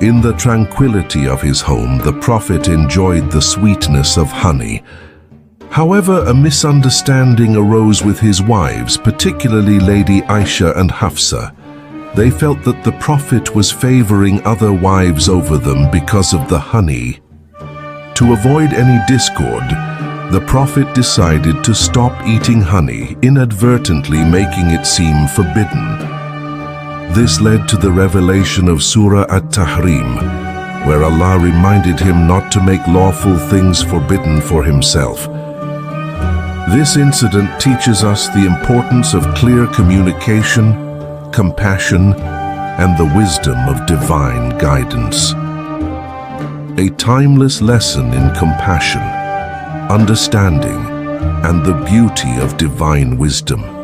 In the tranquility of his home, the Prophet enjoyed the sweetness of honey. However, a misunderstanding arose with his wives, particularly Lady Ayesha and Hafsa. They felt that the Prophet was favoring other wives over them because of the honey. To avoid any discord, the Prophet decided to stop eating honey, inadvertently making it seem forbidden. This led to the revelation of Surah Tahreem, where Allah reminded him not to make lawful things forbidden for himself. This incident teaches us the importance of clear communication, compassion, and the wisdom of divine guidance. A timeless lesson in compassion, understanding, and the beauty of divine wisdom.